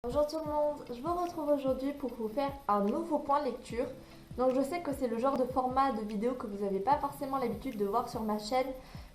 Bonjour tout le monde, je vous retrouve aujourd'hui pour vous faire un nouveau point lecture. Donc je sais que c'est le genre de format de vidéo que vous n'avez pas forcément l'habitude de voir sur ma chaîne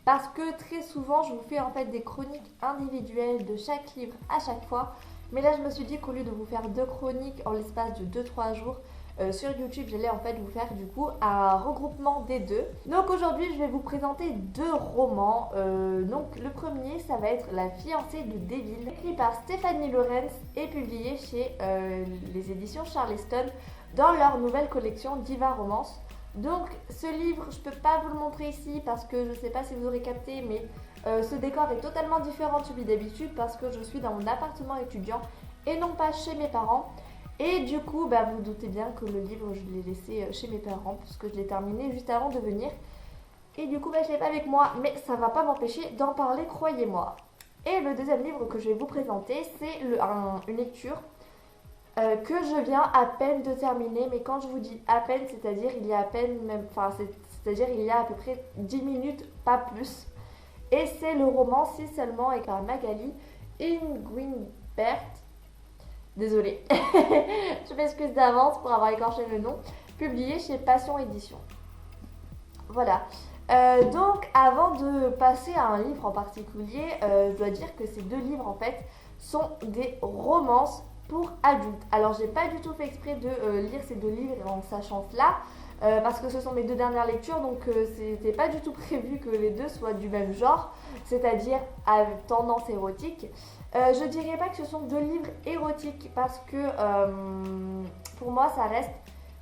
parce que très souvent je vous fais en fait des chroniques individuelles de chaque livre à chaque fois. Mais là je me suis dit qu'au lieu de vous faire deux chroniques en l'espace de 2-3 jours sur YouTube, j'allais en fait vous faire du coup un regroupement des deux. Donc aujourd'hui je vais vous présenter deux romans. Donc le premier ça va être La fiancée de Deville, écrit par Stéphanie Lorenz et publié chez les éditions Charleston dans leur nouvelle collection Diva Romance. Donc ce livre, je peux pas vous le montrer ici parce que je sais pas si vous aurez capté, mais ce décor est totalement différent de celui d'habitude parce que je suis dans mon appartement étudiant et non pas chez mes parents. Et du coup, vous vous doutez bien que le livre, je l'ai laissé chez mes parents puisque je l'ai terminé juste avant de venir. Et du coup, je ne l'ai pas avec moi, mais ça ne va pas m'empêcher d'en parler, croyez-moi. Et le deuxième livre que je vais vous présenter, c'est une lecture que je viens à peine de terminer. Mais quand je vous dis à peine, c'est-à-dire il y a à peine, même, enfin, c'est-à-dire il y a à peu près 10 minutes, pas plus. Et c'est le roman Si seulement et par Magali Nguyenberth. Désolée, je m'excuse d'avance pour avoir écorché le nom, publié chez Passion Édition. Voilà. Donc, avant de passer à un livre en particulier, je dois dire que ces deux livres, en fait, sont des romances pour adultes. Alors, j'ai pas du tout fait exprès de lire ces deux livres en sachant cela, parce que ce sont mes deux dernières lectures, donc c'était pas du tout prévu que les deux soient du même genre, c'est-à-dire à tendance érotique. Je dirais pas que ce sont deux livres érotiques, parce que pour moi, ça reste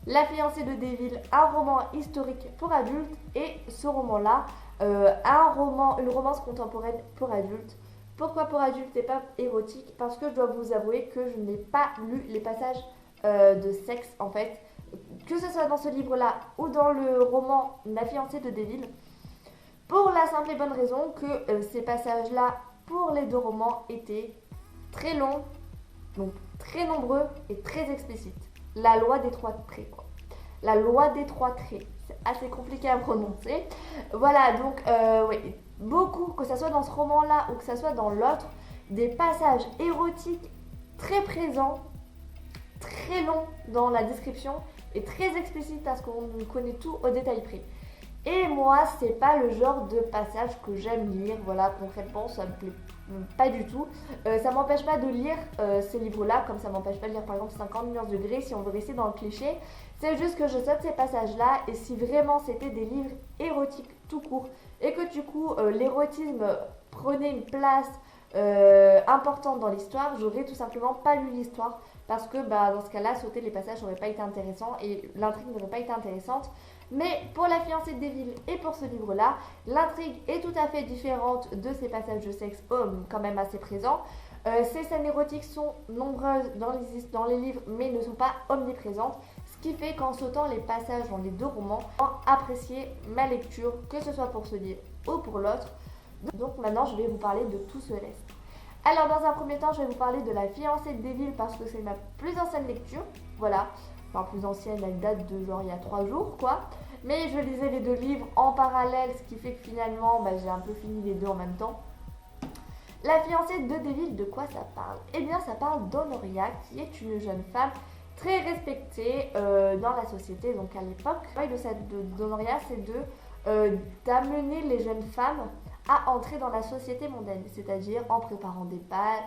La fiancée de Deville, un roman historique pour adultes, et ce roman-là, une romance contemporaine pour adultes. Pourquoi pour adultes et pas érotique? Parce que je dois vous avouer que je n'ai pas lu les passages de sexe en fait, que ce soit dans ce livre-là ou dans le roman La fiancée de Deville, pour la simple et bonne raison que ces passages-là, pour les deux romans, étaient très longs, donc très nombreux et très explicites. La loi des trois traits, quoi. La loi des trois traits. C'est assez compliqué à prononcer. Voilà, donc, oui, beaucoup, que ce soit dans ce roman-là ou que ce soit dans l'autre, des passages érotiques très présents, très longs dans la description et très explicites parce qu'on connaît tout au détail près. Et moi, c'est pas le genre de passage que j'aime lire. Voilà, concrètement, ça me plaît pas du tout. Ça m'empêche pas de lire ces livres-là, comme ça m'empêche pas de lire par exemple 50 nuances de gris si on veut rester dans le cliché. C'est juste que je saute ces passages-là, et si vraiment c'était des livres érotiques tout court et que du coup l'érotisme prenait une place importante dans l'histoire, j'aurais tout simplement pas lu l'histoire parce que dans ce cas-là, sauter les passages n'aurait pas été intéressant et l'intrigue n'aurait pas été intéressante. Mais pour La fiancée de Deville et pour ce livre-là, l'intrigue est tout à fait différente de ces passages de sexe quand même assez présents. Ces scènes érotiques sont nombreuses dans les livres mais ne sont pas omniprésentes, ce qui fait qu'en sautant les passages dans les deux romans, apprécier ma lecture, que ce soit pour ce livre ou pour l'autre. Donc maintenant, je vais vous parler de tout ce reste. Alors dans un premier temps, je vais vous parler de La fiancée de Deville parce que c'est ma plus ancienne lecture. Voilà. Enfin, plus ancienne, elle date de genre il y a 3 jours quoi. Mais je lisais les deux livres en parallèle, ce qui fait que finalement j'ai un peu fini les deux en même temps. La fiancée de Deville, de quoi ça parle? Eh bien ça parle d'Honoria, qui est une jeune femme très respectée dans la société. Donc à l'époque, le travail d'Honoria, c'est d'amener les jeunes femmes à entrer dans la société mondaine, c'est-à-dire en préparant des bals,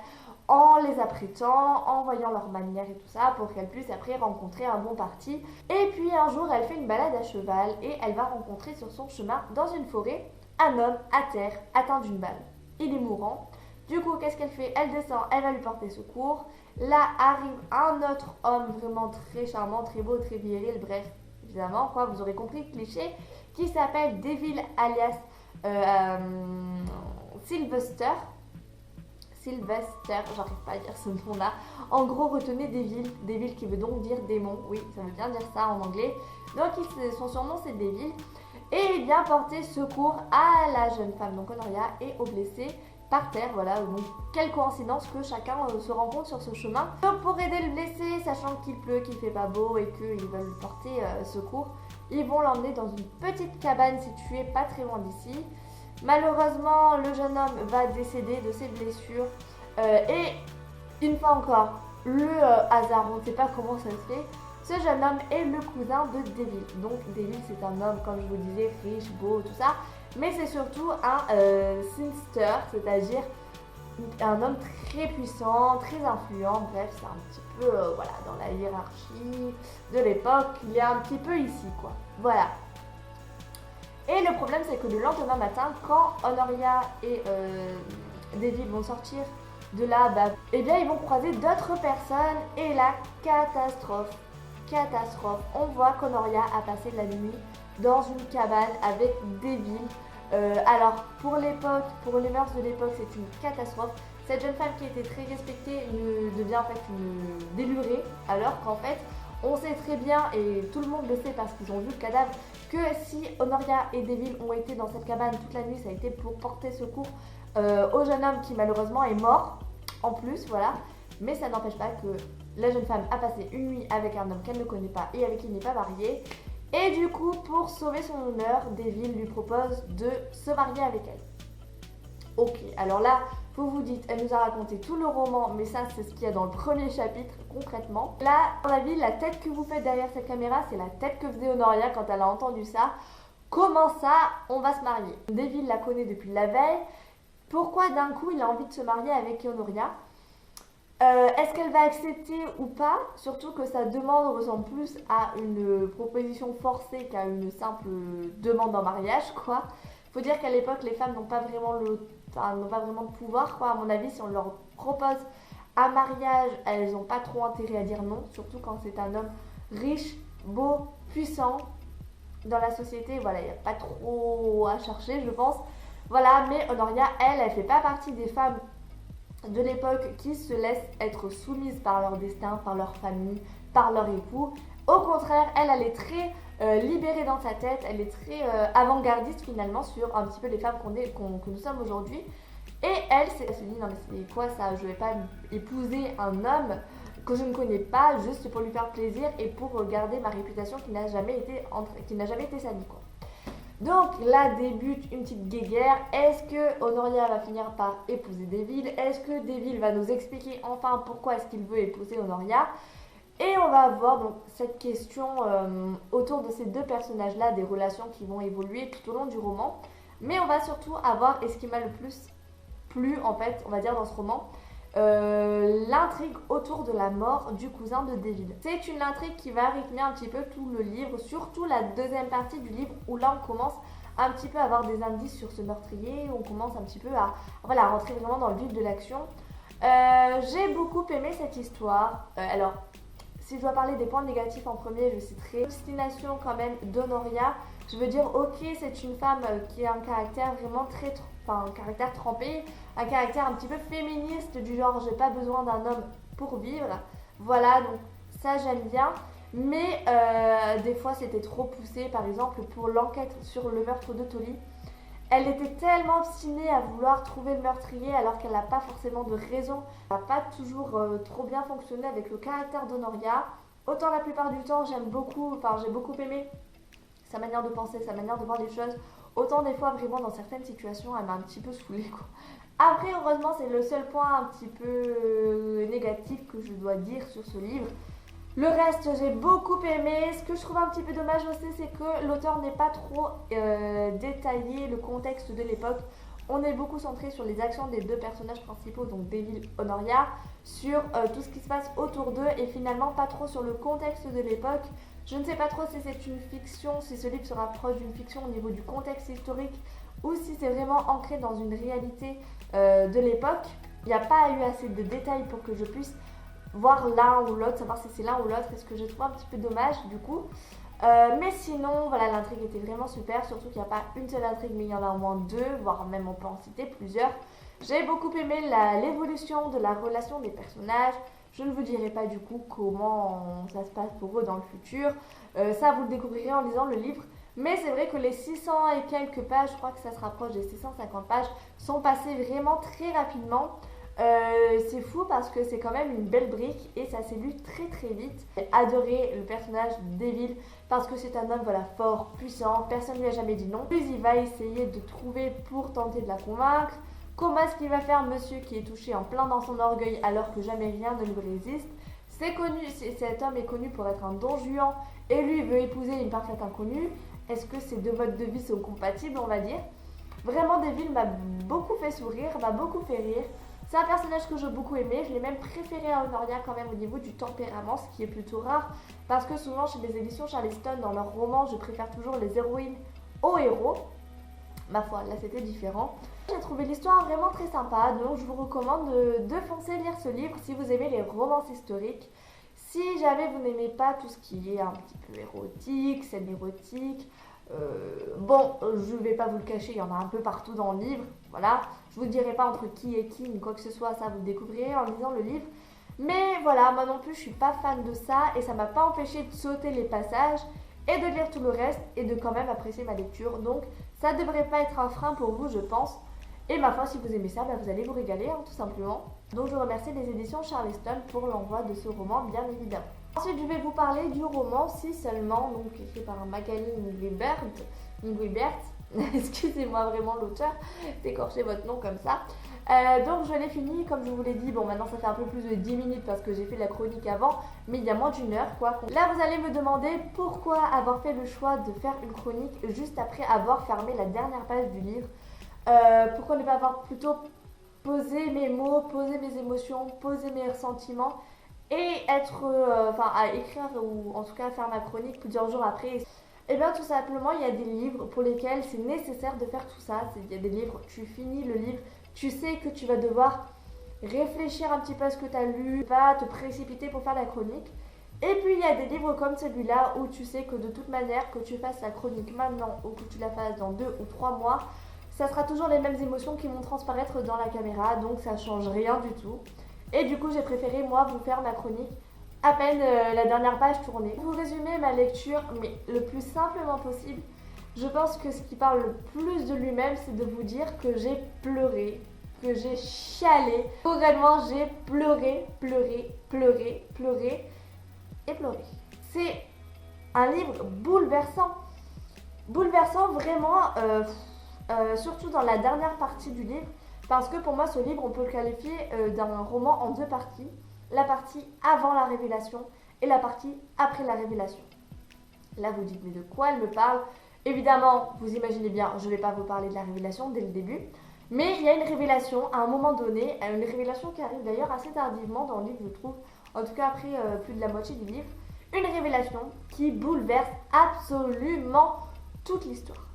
en les apprêtant, en voyant leurs manières et tout ça, pour qu'elles puissent après rencontrer un bon parti. Et puis un jour, elle fait une balade à cheval et elle va rencontrer sur son chemin, dans une forêt, un homme à terre, atteint d'une balle. Il est mourant. Du coup, qu'est-ce qu'elle fait? Elle descend, elle va lui porter secours. Là arrive un autre homme vraiment très charmant, très beau, très viril, bref, évidemment, quoi, vous aurez compris le cliché, qui s'appelle Deville alias Sylvester. Sylvester, j'arrive pas à dire ce nom-là. En gros, retenez Deville. Deville qui veut donc dire démon. Oui, ça veut bien dire ça en anglais. Donc, son surnom, c'est Deville. Et il vient porter secours à la jeune femme, donc Honoria, et aux blessés par terre. Voilà, donc quelle coïncidence que chacun se rencontre sur ce chemin. Donc, pour aider le blessé, sachant qu'il pleut, qu'il fait pas beau et qu'ils veulent porter secours, ils vont l'emmener dans une petite cabane située pas très loin d'ici. Malheureusement, le jeune homme va décéder de ses blessures et une fois encore, hasard, on ne sait pas comment ça se fait. Ce jeune homme est le cousin de Devil. Donc Devil, c'est un homme, comme je vous disais, riche, beau, tout ça. Mais c'est surtout un sinister, c'est-à-dire un homme très puissant, très influent. Bref, c'est un petit peu voilà, dans la hiérarchie de l'époque. Il est un petit peu ici, quoi. Voilà. Et le problème, c'est que le lendemain matin, quand Honoria et Devil vont sortir de là, eh bien, ils vont croiser d'autres personnes et la catastrophe. Catastrophe. On voit qu'Honoria a passé la nuit dans une cabane avec Devil. Alors, pour l'époque, pour les mœurs de l'époque, c'est une catastrophe. Cette jeune femme qui était très respectée devient en fait une délurée, alors qu'en fait, on sait très bien, et tout le monde le sait parce qu'ils ont vu le cadavre, que si Honoria et Devil ont été dans cette cabane toute la nuit, ça a été pour porter secours au jeune homme qui malheureusement est mort, en plus, voilà. Mais ça n'empêche pas que la jeune femme a passé une nuit avec un homme qu'elle ne connaît pas et avec qui il n'est pas marié. Et du coup, pour sauver son honneur, Devil lui propose de se marier avec elle. Ok, alors là, vous vous dites, elle nous a raconté tout le roman, mais ça, c'est ce qu'il y a dans le premier chapitre, concrètement. Là, à mon avis, la tête que vous faites derrière cette caméra, c'est la tête que faisait Honoria quand elle a entendu ça. Comment ça, on va se marier? Devil la connaît depuis la veille. Pourquoi d'un coup, il a envie de se marier avec Honoria? Est-ce qu'elle va accepter ou pas? Surtout que sa demande ressemble plus à une proposition forcée qu'à une simple demande en mariage, quoi. Faut dire qu'à l'époque, les femmes n'ont pas vraiment de pouvoir, quoi. À mon avis, si on leur propose un mariage, elles n'ont pas trop intérêt à dire non, surtout quand c'est un homme riche, beau, puissant. Dans la société, voilà, il n'y a pas trop à chercher, je pense. Voilà, mais Honoria, elle fait pas partie des femmes de l'époque qui se laissent être soumises par leur destin, par leur famille, par leur époux. Au contraire, elle est très libérée dans sa tête, elle est très avant-gardiste finalement sur un petit peu les femmes que nous sommes aujourd'hui. Et elle se dit, non mais c'est quoi ça, je vais pas épouser un homme que je ne connais pas juste pour lui faire plaisir et pour garder ma réputation qui n'a jamais été salie, quoi. Donc là débute une petite guéguerre. Est-ce que Honoria va finir par épouser Devil? Est-ce que Devil va nous expliquer enfin pourquoi est-ce qu'il veut épouser Honoria? Et on va avoir donc cette question autour de ces deux personnages-là, des relations qui vont évoluer tout au long du roman. Mais on va surtout avoir, et ce qui m'a le plus plu en fait, on va dire dans ce roman, l'intrigue autour de la mort du cousin de Devil. C'est une intrigue qui va rythmer un petit peu tout le livre, surtout la deuxième partie du livre où là on commence un petit peu à avoir des indices sur ce meurtrier, on commence un petit peu à voilà, rentrer vraiment dans le vif de l'action. J'ai beaucoup aimé cette histoire. Alors, si je dois parler des points négatifs en premier, je citerai l'obstination quand même d'Honoria. Je veux dire, ok, c'est une femme qui a un caractère vraiment un caractère trempé, un caractère un petit peu féministe du genre j'ai pas besoin d'un homme pour vivre. Voilà, donc ça j'aime bien. Mais des fois c'était trop poussé, par exemple pour l'enquête sur le meurtre de Tolly. Elle était tellement obstinée à vouloir trouver le meurtrier alors qu'elle n'a pas forcément de raison. Ça n'a pas toujours trop bien fonctionné avec le caractère d'Honoria. Autant la plupart du temps j'ai beaucoup aimé sa manière de penser, sa manière de voir les choses. Autant des fois vraiment dans certaines situations elle m'a un petit peu saoulée, quoi. Après heureusement c'est le seul point un petit peu négatif que je dois dire sur ce livre. Le reste, j'ai beaucoup aimé. Ce que je trouve un petit peu dommage aussi, c'est que l'auteur n'est pas trop détaillé le contexte de l'époque. On est beaucoup centré sur les actions des deux personnages principaux, donc Devil et Honoria, sur tout ce qui se passe autour d'eux et finalement pas trop sur le contexte de l'époque. Je ne sais pas trop si c'est une fiction, si ce livre se rapproche d'une fiction au niveau du contexte historique ou si c'est vraiment ancré dans une réalité de l'époque. Il n'y a pas eu assez de détails pour que je puisse voir l'un ou l'autre, savoir si c'est l'un ou l'autre, et ce que j'ai trouvé un petit peu dommage du coup. Mais sinon, voilà, l'intrigue était vraiment super, surtout qu'il n'y a pas une seule intrigue, mais il y en a au moins deux, voire même on peut en citer plusieurs. J'ai beaucoup aimé l'évolution de la relation des personnages. Je ne vous dirai pas du coup comment ça se passe pour eux dans le futur. Ça, vous le découvrirez en lisant le livre. Mais c'est vrai que les 600 et quelques pages, je crois que ça se rapproche des 650 pages, sont passées vraiment très rapidement. C'est fou parce que c'est quand même une belle brique et ça s'est lu très très vite. J'ai adoré le personnage Devil parce que c'est un homme voilà, fort, puissant, personne ne lui a jamais dit non. Puis il va essayer de trouver pour tenter de la convaincre. Comment est-ce qu'il va faire monsieur qui est touché en plein dans son orgueil alors que jamais rien ne lui résiste? C'est connu, cet homme est connu pour être un don Juan et lui veut épouser une parfaite inconnue. Est-ce que ces deux modes de vie sont compatibles, on va dire? Vraiment, Devil m'a beaucoup fait sourire, m'a beaucoup fait rire. C'est un personnage que j'ai beaucoup aimé, je l'ai même préféré à Honoria quand même au niveau du tempérament, ce qui est plutôt rare parce que souvent chez les éditions Charleston, dans leurs romans, je préfère toujours les héroïnes aux héros. Ma foi, là c'était différent. J'ai trouvé l'histoire vraiment très sympa, donc je vous recommande de foncer lire ce livre si vous aimez les romances historiques. Si jamais vous n'aimez pas tout ce qui est un petit peu érotique, scène érotique, bon, je vais pas vous le cacher, il y en a un peu partout dans le livre, voilà. Je vous dirai pas entre qui et qui, ni quoi que ce soit, ça vous le découvrirez en lisant le livre. Mais voilà, moi non plus, je suis pas fan de ça et ça m'a pas empêché de sauter les passages et de lire tout le reste et de quand même apprécier ma lecture. Donc, ça devrait pas être un frein pour vous, je pense. Et ma foi, si vous aimez ça, vous allez vous régaler, hein, tout simplement. Donc, je remercie les éditions Charleston pour l'envoi de ce roman, bien évidemment. Ensuite, je vais vous parler du roman Si seulement, donc écrit par Magali Nguibert. Excusez-moi vraiment l'auteur d'écorcher votre nom comme ça. Donc je l'ai fini, comme je vous l'ai dit, bon maintenant ça fait un peu plus de 10 minutes parce que j'ai fait la chronique avant, mais il y a moins d'une heure quoi. Là vous allez me demander pourquoi avoir fait le choix de faire une chronique juste après avoir fermé la dernière page du livre. Pourquoi ne pas avoir plutôt posé mes mots, posé mes émotions, posé mes ressentiments et être, à écrire ou en tout cas faire ma chronique plusieurs jours après. Et bien tout simplement, il y a des livres pour lesquels c'est nécessaire de faire tout ça. Il y a des livres, tu finis le livre, tu sais que tu vas devoir réfléchir un petit peu à ce que tu as lu, pas te précipiter pour faire la chronique. Et puis il y a des livres comme celui-là où tu sais que de toute manière, que tu fasses la chronique maintenant ou que tu la fasses dans 2 ou 3 mois, ça sera toujours les mêmes émotions qui vont transparaître dans la caméra, donc ça change rien du tout. Et du coup, j'ai préféré moi vous faire ma chronique à peine la dernière page tournée. Pour vous résumer ma lecture, mais le plus simplement possible, je pense que ce qui parle le plus de lui-même, c'est de vous dire que j'ai pleuré, que j'ai chialé. Vraiment, j'ai pleuré et pleuré. C'est un livre bouleversant. Bouleversant vraiment, surtout dans la dernière partie du livre, parce que pour moi, ce livre, on peut le qualifier d'un roman en 2 parties. La partie avant la révélation et la partie après la révélation. Là, vous dites, mais de quoi elle me parle? Évidemment, vous imaginez bien, je ne vais pas vous parler de la révélation dès le début, mais il y a une révélation à un moment donné, une révélation qui arrive d'ailleurs assez tardivement dans le livre, je trouve, en tout cas après plus de la moitié du livre, une révélation qui bouleverse absolument toute l'histoire.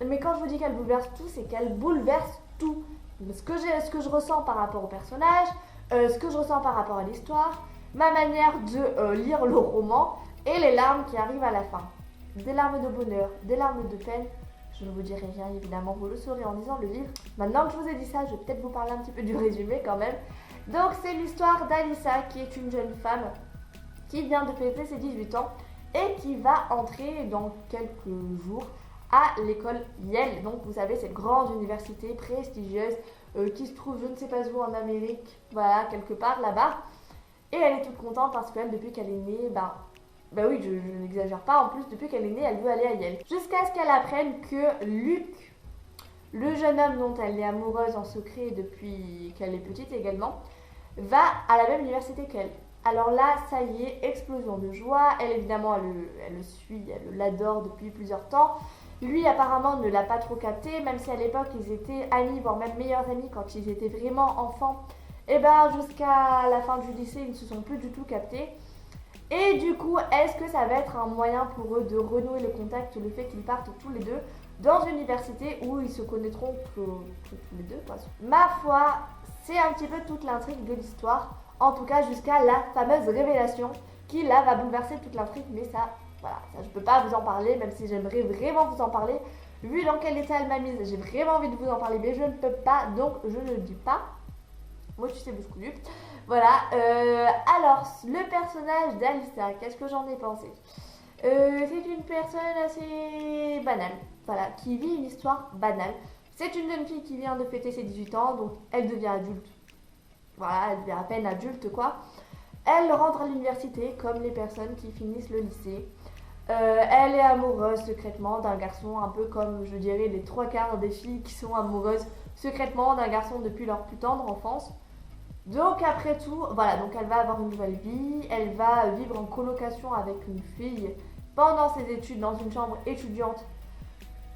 Mais quand je vous dis qu'elle bouleverse tout, c'est qu'elle bouleverse tout. Ce que je ressens par rapport au personnage, ce que je ressens par rapport à l'histoire, ma manière de lire le roman et les larmes qui arrivent à la fin. Des larmes de bonheur, des larmes de peine. Je ne vous dirai rien évidemment, vous le saurez en lisant le livre. Maintenant que je vous ai dit ça, je vais peut-être vous parler un petit peu du résumé quand même. Donc c'est l'histoire d'Alyssa qui est une jeune femme qui vient de fêter ses 18 ans et qui va entrer dans quelques jours à l'école Yale. Donc vous savez, cette grande université prestigieuse qui se trouve je ne sais pas où en Amérique, voilà, quelque part là-bas. Et elle est toute contente parce qu'elle, depuis qu'elle est née, oui, je n'exagère pas, en plus, depuis qu'elle est née, elle veut aller à Yale. Jusqu'à ce qu'elle apprenne que Luc, le jeune homme dont elle est amoureuse en secret depuis qu'elle est petite également, va à la même université qu'elle. Alors là, ça y est, explosion de joie. Elle, évidemment, elle le suit, elle l'adore depuis plusieurs temps. Lui, apparemment, ne l'a pas trop capté, même si à l'époque, ils étaient amis, voire même meilleurs amis quand ils étaient vraiment enfants. Et jusqu'à la fin du lycée, ils ne se sont plus du tout captés. Et du coup, est-ce que ça va être un moyen pour eux de renouer le contact, le fait qu'ils partent tous les deux dans une université où ils se connaîtront que tous les deux, quoi. Ma foi, c'est un petit peu toute l'intrigue de l'histoire, en tout cas jusqu'à la fameuse révélation qui là va bouleverser toute l'intrigue, mais ça, voilà, ça je peux pas vous en parler, même si j'aimerais vraiment vous en parler, vu dans quel état elle m'a mise, j'ai vraiment envie de vous en parler, mais je ne peux pas, donc je ne le dis pas. Moi tu sais, bousculu. Voilà, alors le personnage d'Alyssa, qu'est-ce que j'en ai pensé? C'est une personne assez banale, voilà, qui vit une histoire banale. C'est une jeune fille qui vient de fêter ses 18 ans, donc elle devient adulte. Voilà, elle devient à peine adulte, quoi. Elle rentre à l'université comme les personnes qui finissent le lycée. Elle est amoureuse secrètement d'un garçon, un peu comme, je dirais, les 3/4 des filles qui sont amoureuses secrètement d'un garçon depuis leur plus tendre enfance. Donc après tout, voilà, donc elle va avoir une nouvelle vie, elle va vivre en colocation avec une fille pendant ses études dans une chambre étudiante.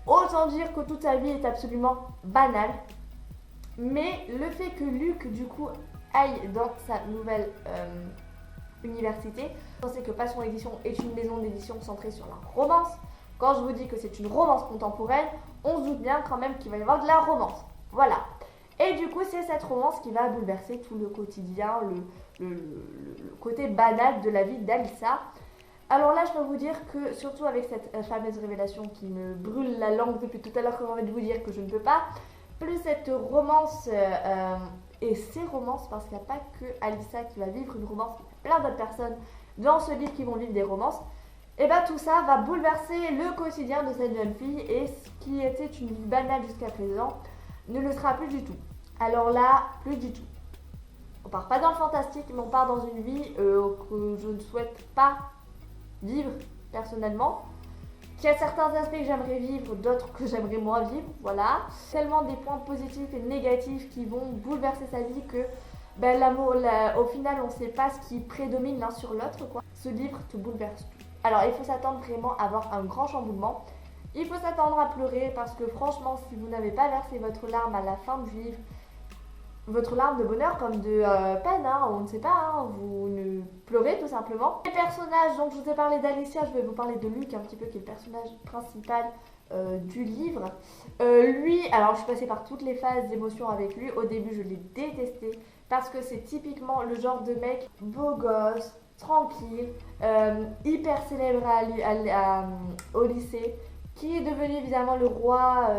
Autant dire que toute sa vie est absolument banale. Mais le fait que Luc, du coup, aille dans sa nouvelle université, on sait que Passion Édition est une maison d'édition centrée sur la romance. Quand je vous dis que c'est une romance contemporaine, on se doute bien quand même qu'il va y avoir de la romance. Voilà. Et du coup, c'est cette romance qui va bouleverser tout le quotidien, le côté banal de la vie d'Alyssa. Alors là, je peux vous dire que, surtout avec cette fameuse révélation qui me brûle la langue depuis tout à l'heure, que j'ai envie de vous dire que je ne peux pas, plus cette romance et ces romances, parce qu'il n'y a pas que Alyssa qui va vivre une romance, il y a plein d'autres personnes dans ce livre qui vont vivre des romances, et bien tout ça va bouleverser le quotidien de cette jeune fille, et ce qui était une vie banale jusqu'à présent ne le sera plus du tout. Alors là, plus du tout. On part pas dans le fantastique, mais on part dans une vie que je ne souhaite pas vivre personnellement. Il y a certains aspects que j'aimerais vivre, d'autres que j'aimerais moins vivre, voilà. Tellement des points positifs et négatifs qui vont bouleverser sa vie que ben, l'amour, au final, on ne sait pas ce qui prédomine l'un sur l'autre, quoi. Ce livre te bouleverse tout. Alors, il faut s'attendre vraiment à avoir un grand chamboulement. Il faut s'attendre à pleurer parce que franchement, si vous n'avez pas versé votre larme à la fin du livre, votre larme de bonheur comme de peine, hein, on ne sait pas, hein, vous ne pleurez tout simplement. Les personnages, donc je vous ai parlé d'Alicia, je vais vous parler de Luc un petit peu, qui est le personnage principal du livre. Lui, alors je suis passée par toutes les phases d'émotion avec lui. Au début, je l'ai détesté parce que c'est typiquement le genre de mec beau gosse, tranquille, hyper célèbre au lycée, qui est devenu évidemment le roi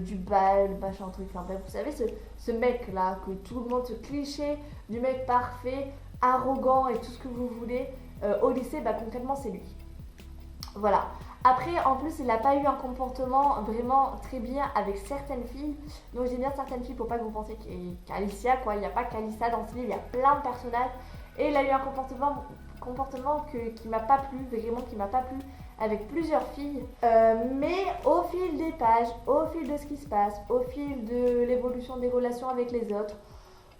du bal, machin truc, enfin bref, vous savez, ce mec là, que tout le monde, ce cliché du mec parfait, arrogant et tout ce que vous voulez, au lycée, bah concrètement c'est lui. Voilà. Après, en plus, il n'a pas eu un comportement vraiment très bien avec certaines filles. Donc, j'ai bien certaines filles pour pas que vous pensiez qu'Alicia, quoi. Il n'y a pas qu'Alicia dans ce livre, il y a plein de personnages. Et il a eu un comportement qui m'a pas plu, vraiment qui m'a pas plu, avec plusieurs filles. Mais au fil des pages, au fil de ce qui se passe, au fil de l'évolution des relations avec les autres,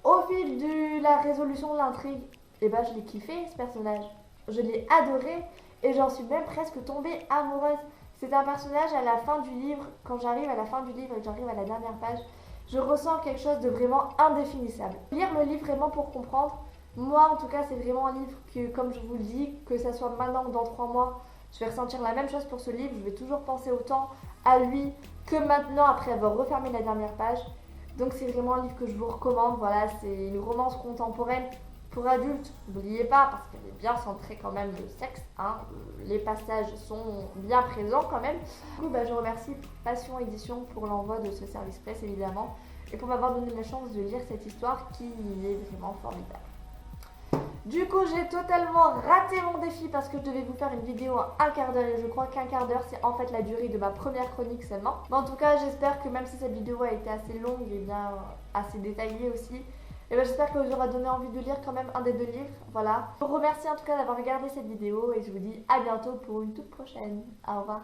au fil de la résolution de l'intrigue, et ben, je l'ai kiffé, ce personnage. Je l'ai adoré. Et j'en suis même presque tombée amoureuse. C'est un personnage à la fin du livre, quand j'arrive à la fin du livre et que j'arrive à la dernière page, je ressens quelque chose de vraiment indéfinissable. Lire le livre vraiment pour comprendre, moi en tout cas c'est vraiment un livre que, comme je vous le dis, que ça soit maintenant ou dans 3 mois, je vais ressentir la même chose pour ce livre, je vais toujours penser autant à lui que maintenant après avoir refermé la dernière page. Donc c'est vraiment un livre que je vous recommande, voilà, c'est une romance contemporaine. Pour adultes, n'oubliez pas, parce qu'elle est bien centrée quand même le sexe, hein, les passages sont bien présents quand même. Du coup, je remercie Passion Édition pour l'envoi de ce service presse évidemment, et pour m'avoir donné la chance de lire cette histoire qui est vraiment formidable. Du coup, j'ai totalement raté mon défi parce que je devais vous faire une vidéo en un quart d'heure et je crois qu'un quart d'heure c'est en fait la durée de ma première chronique seulement. Mais en tout cas, j'espère que même si cette vidéo a été assez longue et bien assez détaillée aussi, et j'espère que vous aura donné envie de lire quand même un des 2 livres, voilà. Je vous remercie en tout cas d'avoir regardé cette vidéo et je vous dis à bientôt pour une toute prochaine. Au revoir.